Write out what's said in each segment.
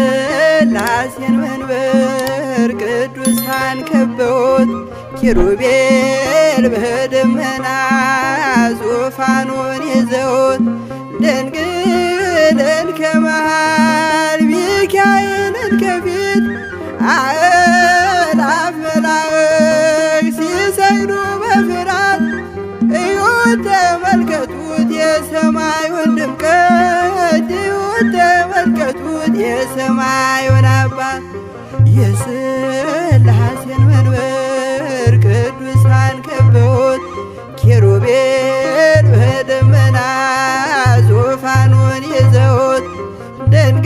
የሥላሴን መንበር ቅዱሳን ከበውት ኪሩቤል በደመና ዙፋኑን ይዘውት ድንግልን ከመሃል ሚካኤልን ከፊት አእላፍ መላእክት ሲሰግዱ በፍርሃት እዩት ተመልከቱት የሰማዩን ድምቀት እዩት ተመልከቱት የሰማዩን አባት የሥላሴን መንበር ቅዱሳን ከበውት ኪሩቤል በደመና ዙፋኑን ይዘውት ድንግልን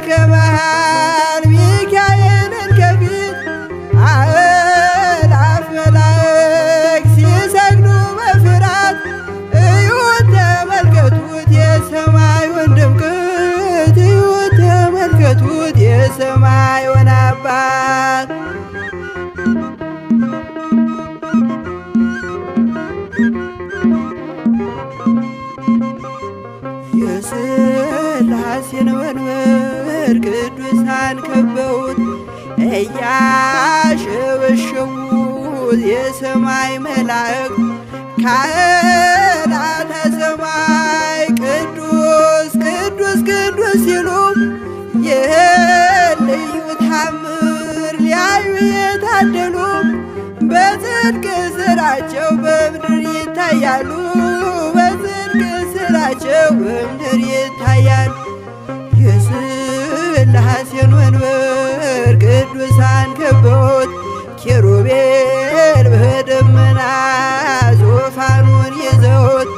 ከመሃል ሚካኤልን ከፊት አእላፍ መላእክት ሲሰግዱ በፍርሃት እዩት ተመልከቱት የሰማዩን ድምቀት እዩት ተመልከቱት የሰማዩን አባት የሥላሴን መንበር ቅዱሳን ከበውት እያሸበሸቡት የሰማይ መላእክት ካህናተ ሰማይ ቅዱስ ቅዱስ ቅዱስ ሲሉ ይህን ልዩ ታምር ሊያዩ የታደሉ በጽድቅ ሥራቸው በምድር ይታያሉ በጽድቅ ሥራቸው በምድር ይታያሉ። የሥላሴን መንበር ቅዱሳን ከበውት ኪሩቤል በደመና ዙፋኑን ይዘውት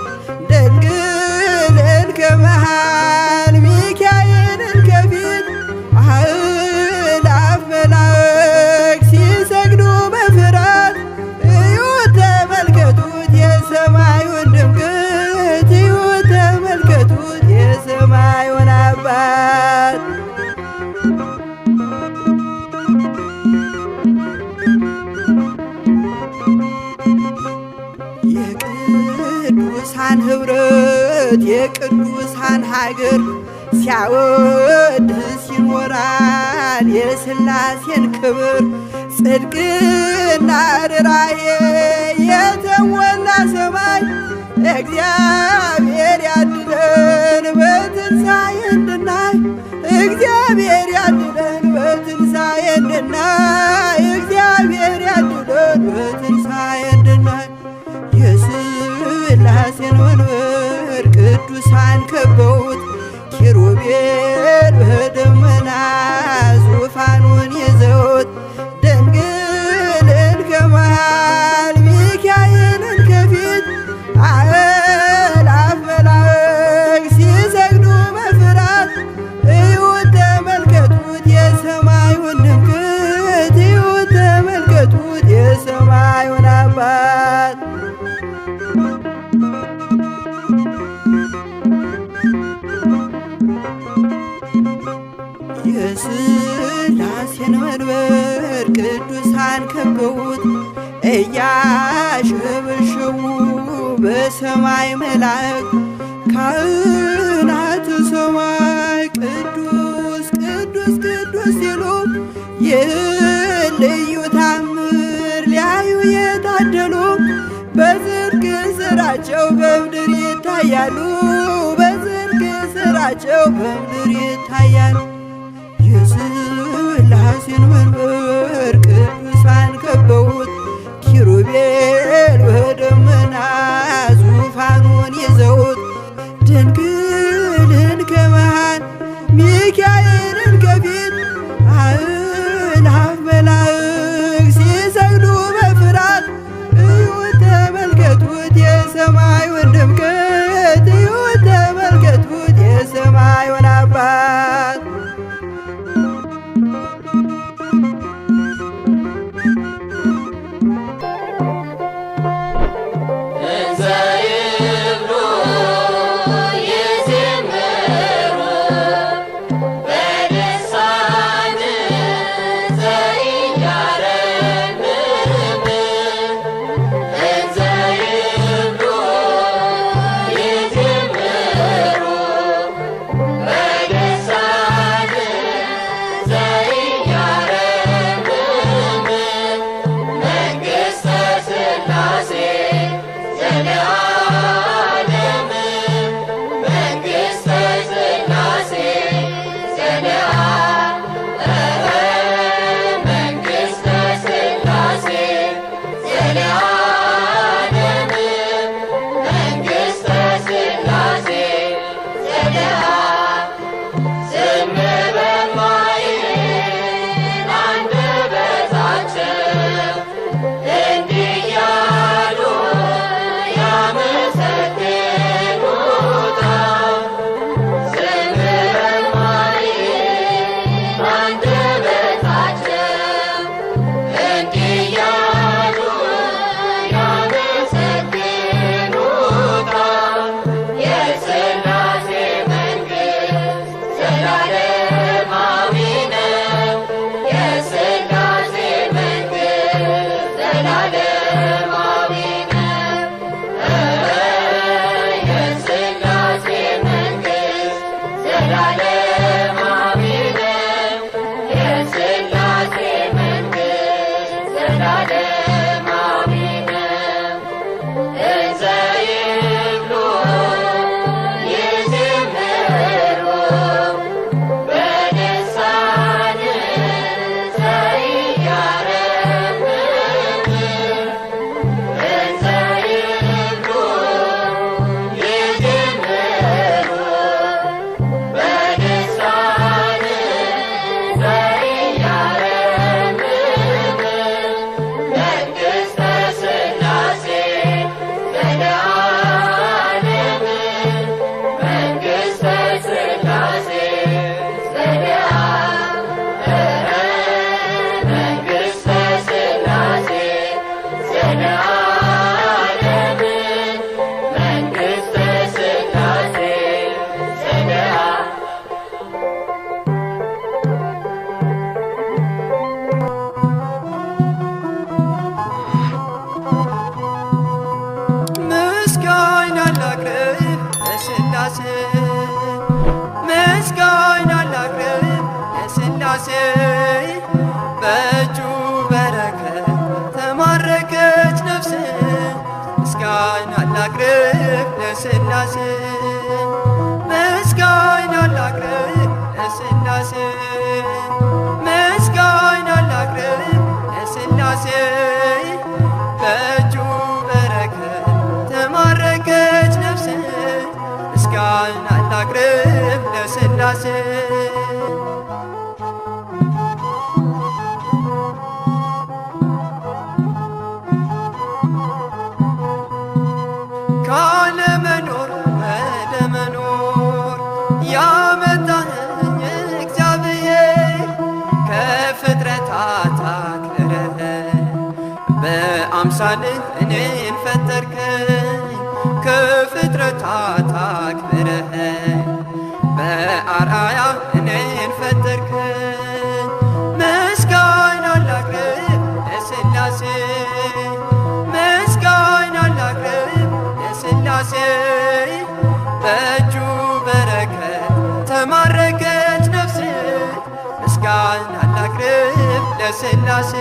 ድንግልን ከመሃል ሚካኤልን ከፊት አእላፍ መላእክት ሲሰግዱ በፍርሃት እዩት ተመልከቱት የሰማዩን ድምቀት እዩት ተመልከቱት የሰማዩን አባት የቅዱሳን ኅብረት የቅዱሳን ሀገር ሲያወድስ ይኖራል የሥላሴን ክብር ጽድቅና ርራዬ የተሞላ ሰማይ እግዚአብሔር ያድነን በትንሣኤ እንድናይ እግዚአብሔር ያድነን በትንሣኤ እንድናይ እግዚአብሔር ያድነን በትንሣኤ እንድናይ የሥላሴን መንበር ቅዱሳን ከበውት ኪሩቤል በደመና ዙፋኑን ይዘውት ድንግልን ከመሃል ሚካኤልን ከፊት አእላፍ መላእክት ሲሰግዱ በፍርሃት እዩት ተመልከቱት የሰማዩን ድምቀት እዩት ተመልከቱት የሰማዩን አባት የሥላሴን መንበር ቅዱሳን ከበውት እያሸበሸቡ በሰማይ መላእክት ካህናተ ሰማይ ቅዱስ ቅዱስ ቅዱስ ሲሉ ይህን ልዩ ታምር ሊያዩ የታደሉ በጽድቅ ሥራቸው በምድር ይታያሉ በጽድቅ ሥራቸው በምድር ይታያሉ። የሥላሴን መንበር ቅዱሳን ከበውት ኪሩቤል በደመና ዙፋኑን ይዘውት ድንግልን ከመሃል ሚካኤልን ከፊት አእላፍ መላእክት ሲሰግዱ በፍርሃት እዩት ተመልከቱት የሰማዩን ድምቀት እዩት ተመልከቱት የሰማዩን አባት ለሥላሴ ካለመኖር ወደ መኖር ያመጣኸኝ እግዚአብሔር ከፍጥረታት አክብረህ በአምሳልህ እኔን ፈጠርከኝ ከፍጥረታት አክብረህ በአርአያ እኔን ፈጠርከኝ ምስጋና ላቅርብ ለሥላሴ ምስጋና ላቅርብ ለሥላሴ በእጁ በረከት ተማረከች ነፍሴ ምስጋና ላቅርብ ለሥላሴ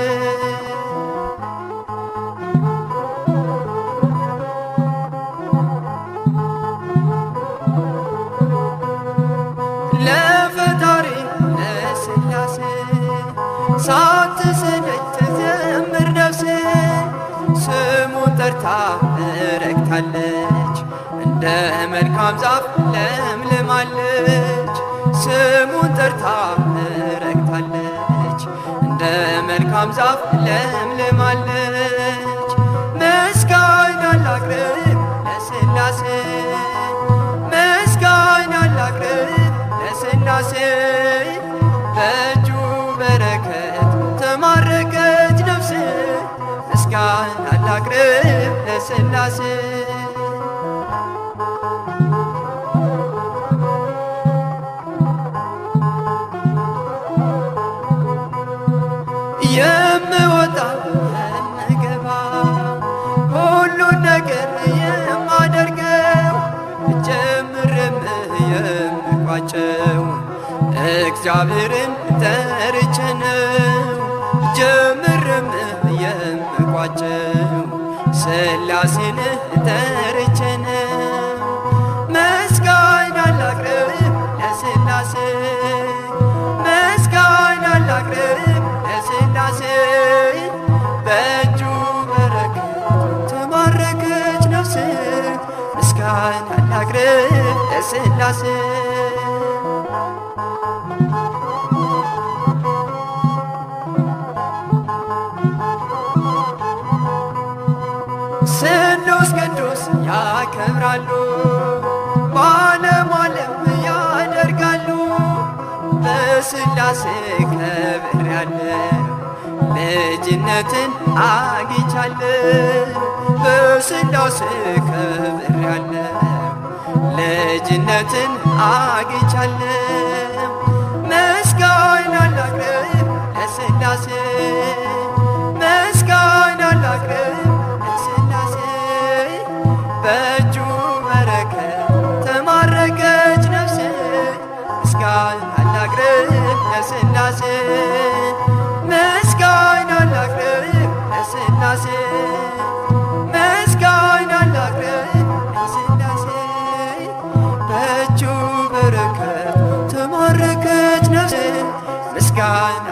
ለፈጣሪ ለሥላሴ ሳትሰለች ትዘምር ነፍሴ ስሙን ጠርታ ረክታለች እንደ መልካም ዛፍ ለምልማለች ስሙን ጠርታ ረክታለች እንደ መልካም ዛፍ ለምልማለች ምስጋና ላቅርብ ለሥላሴ ምስጋና ላቅርብ ለሥላሴ በእጁ በረከት ተማረከች ነፍሴ ምስጋና ላቅርብ ለሥላሴ የምወጣ የምገባ ሁሉን ነገር የማደርገው ጀምርም የምቋጨው እግዚአብሔርን ጠርቼ ነው ጀምርም የምቋጨው ሥላሴን ጠርቼ ነው ምስጋና ላቅርብ ለሥላሴ ምስጋና ላቅርብ ለሥላሴ በእጁ በረከት ተማረከች ነፍሴ ምስጋና ላቅርብ ለሥላሴ ስሉስ ቅዱስ ያከብራሉ በዓለም ዓለም ያደርጋሉ በሥላሴ ከብሬያለሁ ልጅነትን አግኝቻለሁ በሥላሴ ከብሬያለሁ ልጅነትን አግኝቻለሁ ምስጋና ላቅርብ ለሥላሴ ምስጋና ላቅርብ ለሥላሴ በእጁ በረከት ተማረከች ነፍሴ ምስጋና ላቅርብ ለሥላሴ ምስጋና ላቅርብ ለሥላሴ ምስጋና ላቅርብ ለሥላሴ በእጁ በረከት ተማረከች ነፍሴ ምስጋና